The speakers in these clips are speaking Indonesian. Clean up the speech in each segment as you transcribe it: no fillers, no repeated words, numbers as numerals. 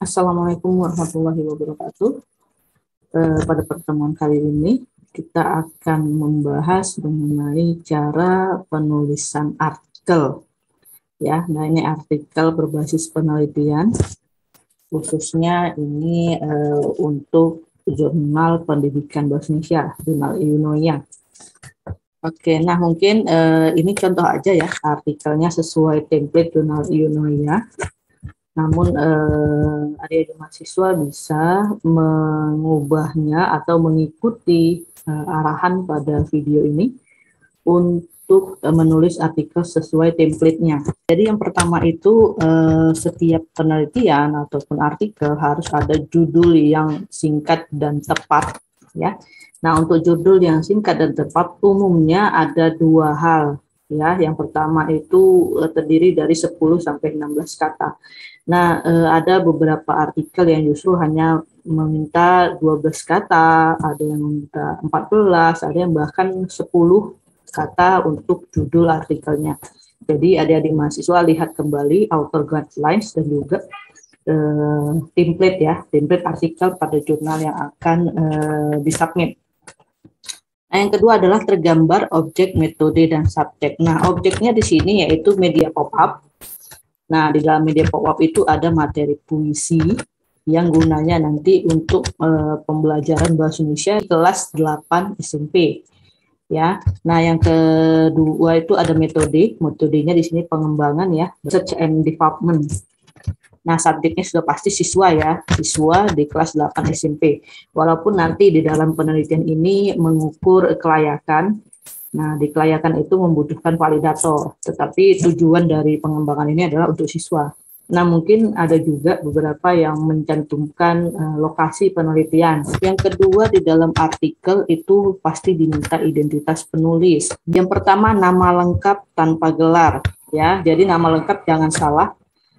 Assalamualaikum warahmatullahi wabarakatuh. Pada pertemuan kali ini kita akan membahas mengenai cara penulisan artikel. Ya, nah ini artikel berbasis penelitian, khususnya ini untuk jurnal pendidikan bahasa Indonesia, jurnal Eunoia. Oke, nah mungkin ini contoh aja ya artikelnya sesuai template jurnal Eunoia. Namun adik-adik mahasiswa bisa mengubahnya atau mengikuti arahan pada video ini untuk menulis artikel sesuai template-nya. Jadi yang pertama itu setiap penelitian ataupun artikel harus ada judul yang singkat dan tepat ya. Nah, untuk judul yang singkat dan tepat umumnya ada dua hal ya. Yang pertama itu terdiri dari 10 sampai 16 kata. Nah, ada beberapa artikel yang justru hanya meminta 12 kata, ada yang meminta 14, ada yang bahkan 10 kata untuk judul artikelnya. Jadi adik-adik mahasiswa lihat kembali author guidelines dan juga template ya, template artikel pada jurnal yang akan disubmit. Nah, yang kedua adalah tergambar objek, metode, dan subjek. Nah, objeknya di sini yaitu media pop-up. Nah, di dalam media pop-up itu ada materi puisi yang gunanya nanti untuk pembelajaran bahasa Indonesia kelas 8 SMP. Ya. Nah, yang kedua itu ada metode. Metodenya di sini pengembangan ya, research and development. Nah, subjeknya sudah pasti siswa ya, siswa di kelas 8 SMP. Walaupun nanti di dalam penelitian ini mengukur kelayakan. Nah, di kelayakan itu membutuhkan validator, tetapi tujuan dari pengembangan ini adalah untuk siswa. Nah, mungkin ada juga beberapa yang mencantumkan lokasi penelitian. Yang kedua, di dalam artikel itu pasti diminta identitas penulis. Yang pertama, nama lengkap tanpa gelar. Ya, jadi nama lengkap jangan salah.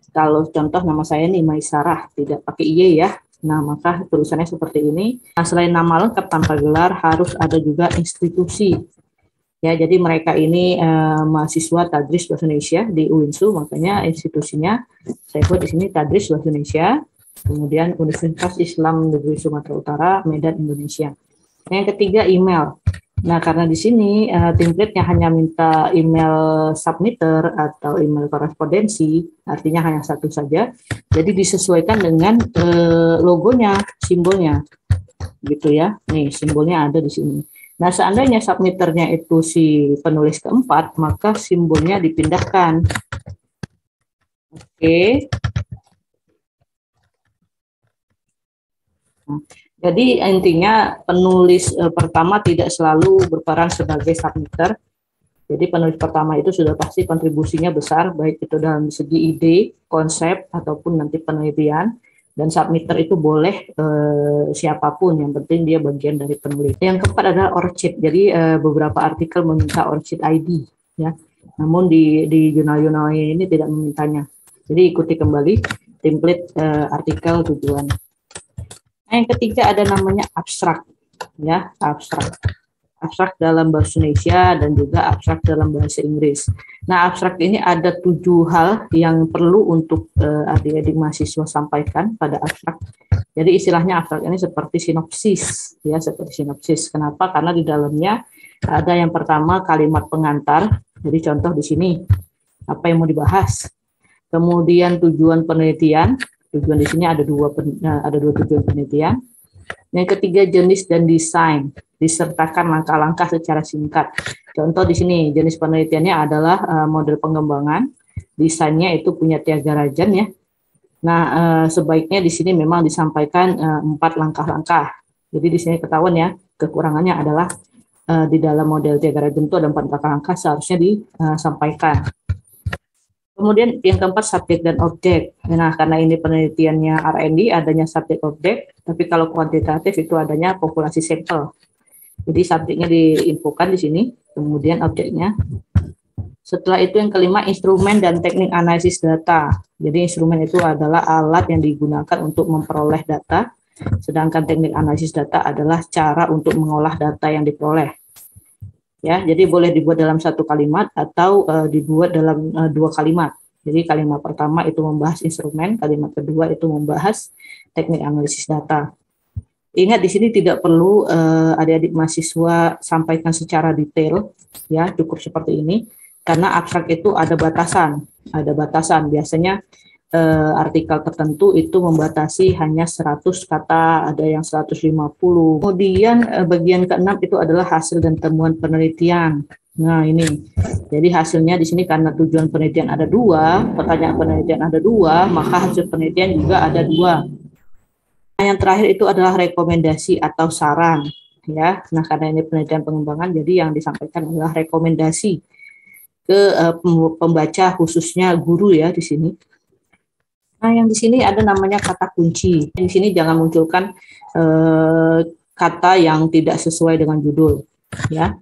Kalau contoh nama saya nih Maisarah, tidak pakai Y ya. Nah, maka tulisannya seperti ini. Nah, selain nama lengkap tanpa gelar, harus ada juga institusi. Ya, jadi mereka ini mahasiswa Tadris Bahasa Indonesia di UINSU, makanya institusinya saya buat di sini Tadris Bahasa Indonesia, kemudian Universitas Islam Negeri Sumatera Utara, Medan, Indonesia. Yang ketiga, email. Nah, karena di sini template-nya hanya minta email submitter atau email korespondensi, artinya hanya satu saja, jadi disesuaikan dengan logonya, simbolnya, gitu ya. Nih, simbolnya ada di sini. Nah, seandainya submitternya itu si penulis keempat, maka simbolnya dipindahkan. Oke. Nah, jadi intinya penulis pertama tidak selalu berperan sebagai submitter. Jadi penulis pertama itu sudah pasti kontribusinya besar, baik itu dalam segi ide, konsep, ataupun nanti penelitian. Dan submitter itu boleh siapapun, yang penting dia bagian dari penulis. Yang keempat adalah ORCID. Jadi beberapa artikel meminta ORCID ID, ya. Namun di jurnal ini tidak memintanya. Jadi ikuti kembali template artikel tujuan. Nah, yang ketiga ada namanya abstrak, ya, abstrak. Abstrak dalam bahasa Indonesia dan juga abstrak dalam bahasa Inggris. Nah, abstrak ini ada 7 hal yang perlu untuk adik-adik mahasiswa sampaikan pada abstrak. Jadi istilahnya abstrak ini seperti sinopsis, ya, seperti sinopsis. Kenapa? Karena di dalamnya ada yang pertama kalimat pengantar. Jadi contoh di sini apa yang mau dibahas. Kemudian tujuan penelitian. Tujuan di sini ada dua tujuan penelitian. Yang ketiga jenis dan desain, disertakan langkah-langkah secara singkat. Contoh di sini jenis penelitiannya adalah model pengembangan, desainnya itu punya Tiaga Rajan ya. Nah, sebaiknya di sini memang disampaikan 4 langkah-langkah. Jadi di sini ketahuan ya, kekurangannya adalah di dalam model Tiaga Rajan itu ada 4 langkah-langkah seharusnya disampaikan. Kemudian yang keempat subjek dan objek. Nah, karena ini penelitiannya R&D adanya subjek objek, tapi kalau kuantitatif itu adanya populasi sampel. Jadi subjeknya diinfokan di sini, kemudian objeknya. Setelah itu yang kelima instrumen dan teknik analisis data. Jadi instrumen itu adalah alat yang digunakan untuk memperoleh data, sedangkan teknik analisis data adalah cara untuk mengolah data yang diperoleh. Ya, jadi boleh dibuat dalam 1 kalimat atau dibuat dalam 2 kalimat. Jadi kalimat pertama itu membahas instrumen, kalimat kedua itu membahas teknik analisis data. Ingat di sini tidak perlu adik-adik mahasiswa sampaikan secara detail, ya cukup seperti ini, karena abstrak itu ada batasan. Biasanya artikel tertentu itu membatasi hanya 100 kata, ada yang 150. Kemudian bagian keenam itu adalah hasil dan temuan penelitian. Nah ini, jadi hasilnya di sini karena tujuan penelitian ada dua, pertanyaan penelitian ada dua, maka hasil penelitian juga ada dua. Nah, yang terakhir itu adalah rekomendasi atau saran, ya. Nah karena ini penelitian pengembangan, jadi yang disampaikan adalah rekomendasi ke pembaca, khususnya guru ya di sini. Nah yang di sini ada namanya kata kunci. Di sini jangan munculkan kata yang tidak sesuai dengan judul, ya.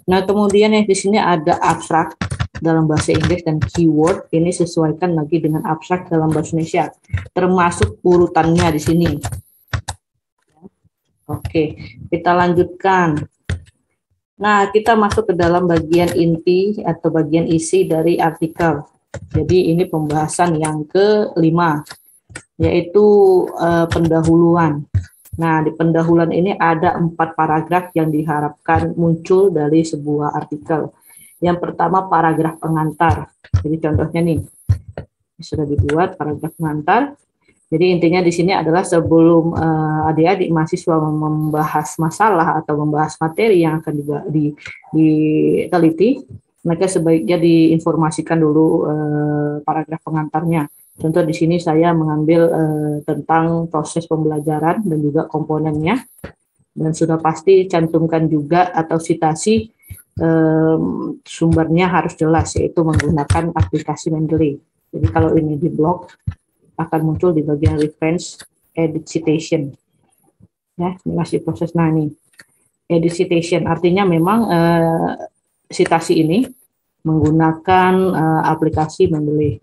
Nah, kemudian yang di sini ada abstrak dalam bahasa Inggris dan keyword. Ini sesuaikan lagi dengan abstrak dalam bahasa Indonesia, termasuk urutannya di sini. Oke, kita lanjutkan. Nah, kita masuk ke dalam bagian inti atau bagian isi dari artikel. Jadi ini pembahasan yang kelima, yaitu pendahuluan. Nah, di pendahuluan ini ada 4 paragraf yang diharapkan muncul dari sebuah artikel. Yang pertama paragraf pengantar. Jadi contohnya nih, sudah dibuat paragraf pengantar. Jadi intinya di sini adalah sebelum adik-adik mahasiswa membahas masalah atau membahas materi yang akan diteliti, mereka sebaiknya diinformasikan dulu paragraf pengantarnya. Contoh di sini saya mengambil tentang proses pembelajaran dan juga komponennya, dan sudah pasti cantumkan juga atau citasi sumbernya harus jelas, yaitu menggunakan aplikasi Mendeley. Jadi kalau ini di blog akan muncul di bagian reference edit citation. Ya, ini masih proses. Nah ini edit citation artinya memang citasi ini menggunakan aplikasi Mendeley.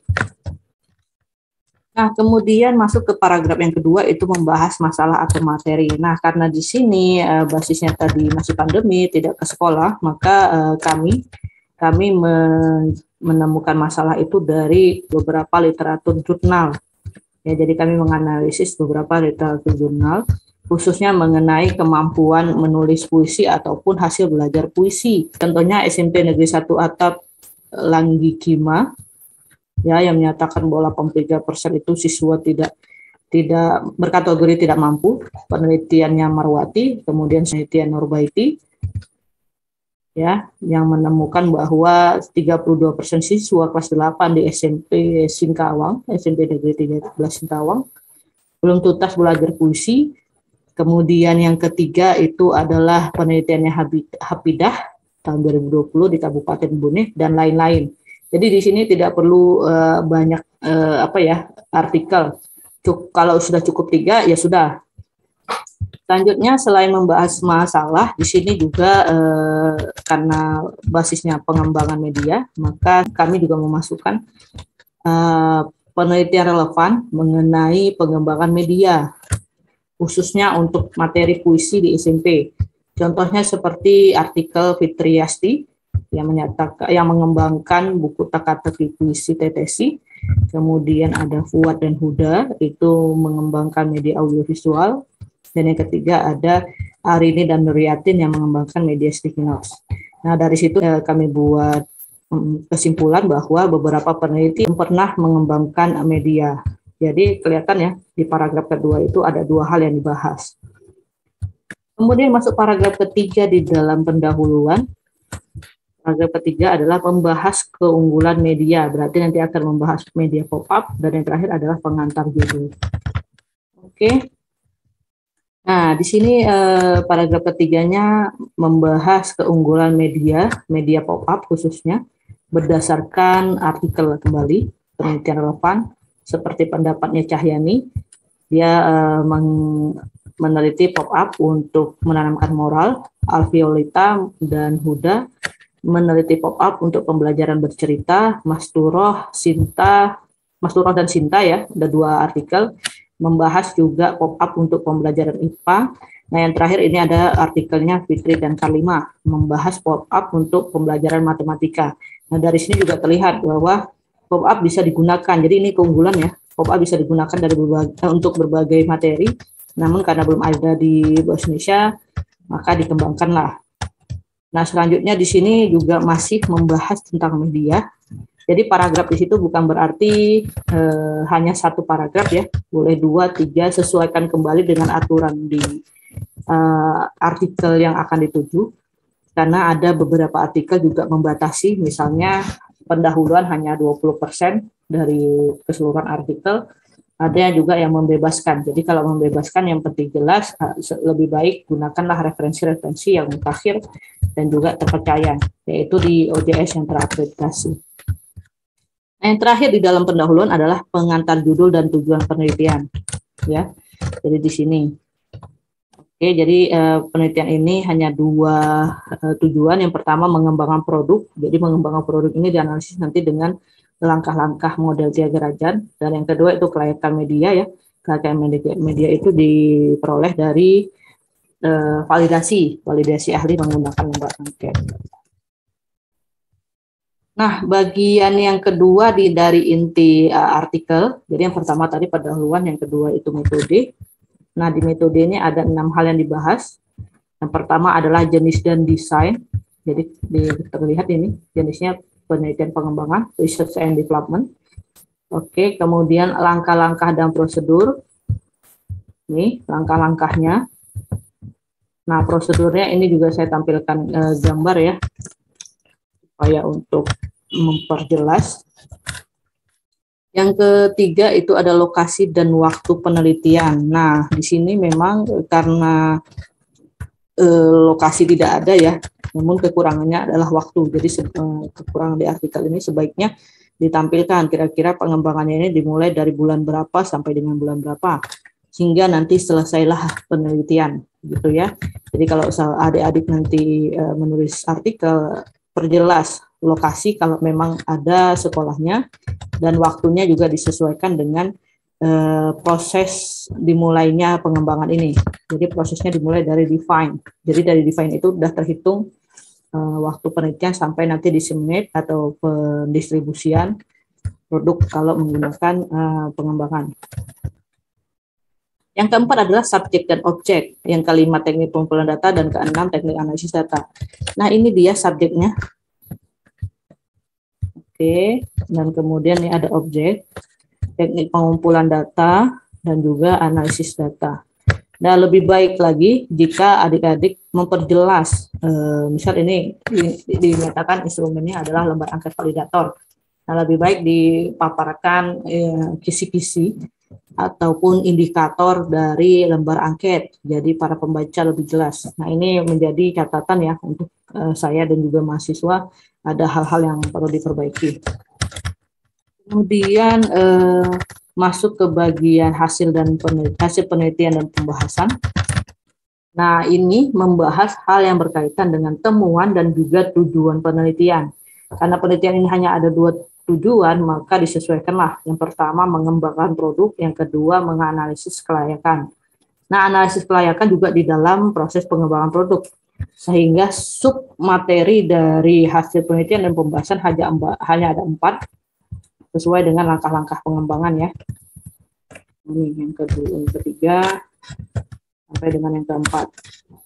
Nah, kemudian masuk ke paragraf yang kedua itu membahas masalah atau materi. Nah, karena di sini basisnya tadi masih pandemi, tidak ke sekolah, maka kami menemukan masalah itu dari beberapa literatur jurnal. Ya, jadi kami menganalisis beberapa literatur jurnal, khususnya mengenai kemampuan menulis puisi ataupun hasil belajar puisi. Contohnya SMP Negeri 1 Atap Langgikima, ya, yang menyatakan bahwa 83% itu siswa tidak berkategori tidak mampu. Penelitiannya Marwati, kemudian penelitian Nurbaiti, ya, yang menemukan bahwa 32% siswa kelas 8 di SMP Singkawang, SMP Negeri 13 Singkawang, belum tuntas belajar puisi. Kemudian yang ketiga itu adalah penelitiannya Hafidah tahun 2020 di Kabupaten Bone dan lain-lain. Jadi di sini tidak perlu banyak artikel. Kalau sudah cukup 3 ya sudah. Selanjutnya selain membahas masalah, di sini juga karena basisnya pengembangan media, maka kami juga memasukkan penelitian relevan mengenai pengembangan media, khususnya untuk materi puisi di SMP. Contohnya seperti artikel Fitriasti yang mengembangkan buku teka-teki puisi Tetesi. Kemudian ada Fuad dan Huda, itu mengembangkan media audiovisual. Dan yang ketiga ada Arini dan Nuryatin yang mengembangkan media sticky notes. Nah, dari situ kami buat kesimpulan bahwa beberapa peneliti pernah mengembangkan media. Jadi kelihatan ya, di paragraf kedua itu ada 2 hal yang dibahas. Kemudian masuk paragraf ketiga di dalam pendahuluan. Paragraf ketiga adalah membahas keunggulan media, berarti nanti akan membahas media pop-up, dan yang terakhir adalah pengantar judul. Oke. Nah, di sini paragraf ketiganya membahas keunggulan media pop-up khususnya, berdasarkan artikel kembali, penelitian relevan, seperti pendapatnya Cahyani, dia meneliti pop-up untuk menanamkan moral, Alviolita dan Huda meneliti pop-up untuk pembelajaran bercerita, Mas Turoh dan Sinta ya, ada 2 artikel, membahas juga pop-up untuk pembelajaran IPA. Nah, yang terakhir ini ada artikelnya Fitri dan Karlima, membahas pop-up untuk pembelajaran matematika. Nah, dari sini juga terlihat bahwa pop-up bisa digunakan. Jadi ini keunggulan ya, pop-up bisa digunakan dari untuk berbagai materi, namun karena belum ada di bahasa Indonesia, maka dikembangkanlah. Nah, selanjutnya di sini juga masih membahas tentang media. Jadi paragraf di situ bukan berarti hanya satu paragraf ya, boleh 2, 3, sesuaikan kembali dengan aturan di artikel yang akan dituju. Karena ada beberapa artikel juga membatasi, misalnya pendahuluan hanya 20% dari keseluruhan artikel, ada yang juga yang membebaskan. Jadi kalau membebaskan yang penting jelas, lebih baik gunakanlah referensi-referensi yang mutakhir dan juga terpercaya, yaitu di OJS yang terakreditasi. Nah, yang terakhir di dalam pendahuluan adalah pengantar judul dan tujuan penelitian. Ya, jadi di sini. Oke, jadi penelitian ini hanya 2 tujuan. Yang pertama mengembangkan produk. Jadi mengembangkan produk ini dianalisis nanti dengan langkah-langkah model 3 derajat. Dan yang kedua itu kelayakan media ya. Kelayakan media itu diperoleh dari validasi ahli menggunakan lembar angket. Nah, bagian yang kedua dari inti artikel. Jadi yang pertama tadi pendahuluan, yang kedua itu metode. Nah, di metode ini ada 6 hal yang dibahas. Yang pertama adalah jenis dan desain. Jadi terlihat ini jenisnya penelitian pengembangan, research and development. Oke, kemudian langkah-langkah dan prosedur. Ini langkah-langkahnya. Nah, prosedurnya ini juga saya tampilkan gambar ya, supaya untuk memperjelas. Yang ketiga itu ada lokasi dan waktu penelitian. Nah, di sini memang karena lokasi tidak ada ya, namun kekurangannya adalah waktu. Jadi kekurangan di artikel ini sebaiknya ditampilkan kira-kira pengembangannya ini dimulai dari bulan berapa sampai dengan bulan berapa, sehingga nanti selesailah penelitian gitu ya. Jadi kalau adik-adik nanti menulis artikel, perjelas lokasi kalau memang ada sekolahnya, dan waktunya juga disesuaikan dengan proses dimulainya pengembangan ini. Jadi prosesnya dimulai dari define. Jadi dari define itu sudah terhitung waktu penelitian sampai nanti disseminate atau pendistribusian produk kalau menggunakan pengembangan. Yang keempat adalah subjek dan objek. Yang kelima teknik pengumpulan data, dan keenam teknik analisis data. Nah, ini dia subjeknya. Oke, dan kemudian ini ada objek, teknik pengumpulan data, dan juga analisis data. Nah, lebih baik lagi jika adik-adik memperjelas, misal ini dinyatakan instrumennya adalah lembar angket validator. Nah, lebih baik dipaparkan kisi-kisi ataupun indikator dari lembar angket, jadi para pembaca lebih jelas. Nah, ini menjadi catatan ya untuk saya dan juga mahasiswa, ada hal-hal yang perlu diperbaiki. Kemudian masuk ke bagian hasil penelitian dan pembahasan. Nah, ini membahas hal yang berkaitan dengan temuan dan juga tujuan penelitian. Karena penelitian ini hanya ada 2 tujuan, maka disesuaikanlah. Yang pertama mengembangkan produk, yang kedua menganalisis kelayakan. Nah, analisis kelayakan juga di dalam proses pengembangan produk. Sehingga sub materi dari hasil penelitian dan pembahasan hanya ada 4, sesuai dengan langkah-langkah pengembangan ya. Ini yang kedua, yang ketiga, sampai dengan yang keempat.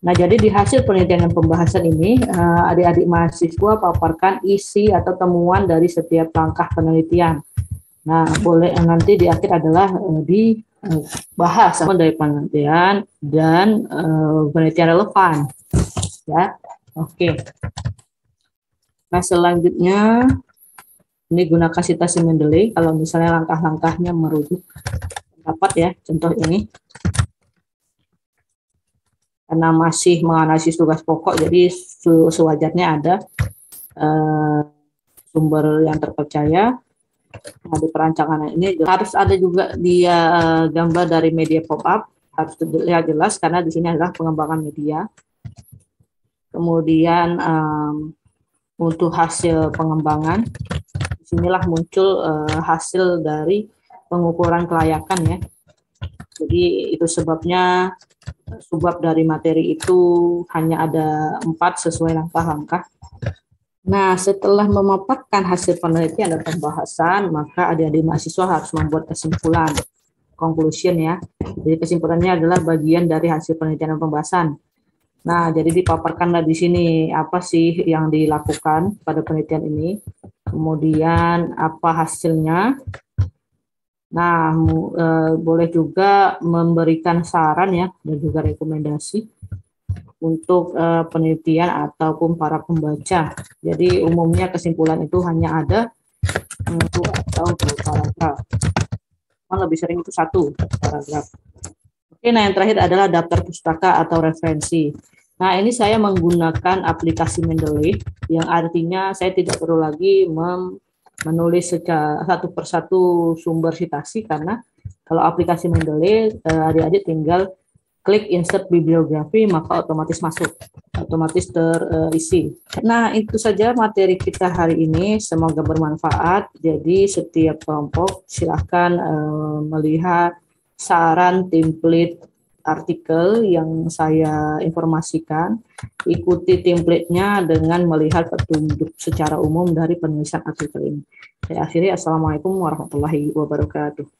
Nah, jadi di hasil penelitian dan pembahasan ini, adik-adik mahasiswa paparkan isi atau temuan dari setiap langkah penelitian. Nah, boleh nanti di akhir adalah dibahas dari penelitian dan penelitian relevan. Ya, oke. Nah, selanjutnya ini gunakan citasi Mendeley kalau misalnya langkah-langkahnya merujuk pendapat ya. Contoh ini. Karena masih menganalisis tugas pokok, jadi sewajarnya ada sumber yang terpercaya. Nah, di perancangan ini harus ada juga dia gambar dari media pop-up, harus terlihat jelas karena di sini adalah pengembangan media. Kemudian untuk hasil pengembangan, disinilah muncul hasil dari pengukuran kelayakan ya. Jadi itu sebabnya subbab dari materi itu hanya ada 4 sesuai langkah-langkah. Nah, setelah memaparkan hasil penelitian dan pembahasan, maka adik-adik mahasiswa harus membuat kesimpulan, conclusion ya. Jadi kesimpulannya adalah bagian dari hasil penelitian dan pembahasan. Nah, jadi dipaparkanlah di sini apa sih yang dilakukan pada penelitian ini, kemudian apa hasilnya. Nah, boleh juga memberikan saran ya dan juga rekomendasi untuk penelitian ataupun para pembaca. Jadi umumnya kesimpulan itu hanya ada dua atau dua paragraf. Lebih sering itu satu paragraf. Oke, nah yang terakhir adalah daftar pustaka atau referensi. Nah, ini saya menggunakan aplikasi Mendeley, yang artinya saya tidak perlu lagi menulis secara satu persatu sumber citasi, karena kalau aplikasi Mendeley, adik-adik tinggal klik insert bibliografi, maka otomatis masuk, otomatis terisi. Nah, itu saja materi kita hari ini. Semoga bermanfaat. Jadi setiap kelompok silahkan melihat saran template artikel yang saya informasikan. Ikuti template-nya dengan melihat petunjuk secara umum dari penulisan artikel ini. Saya akhiri, Assalamualaikum warahmatullahi wabarakatuh.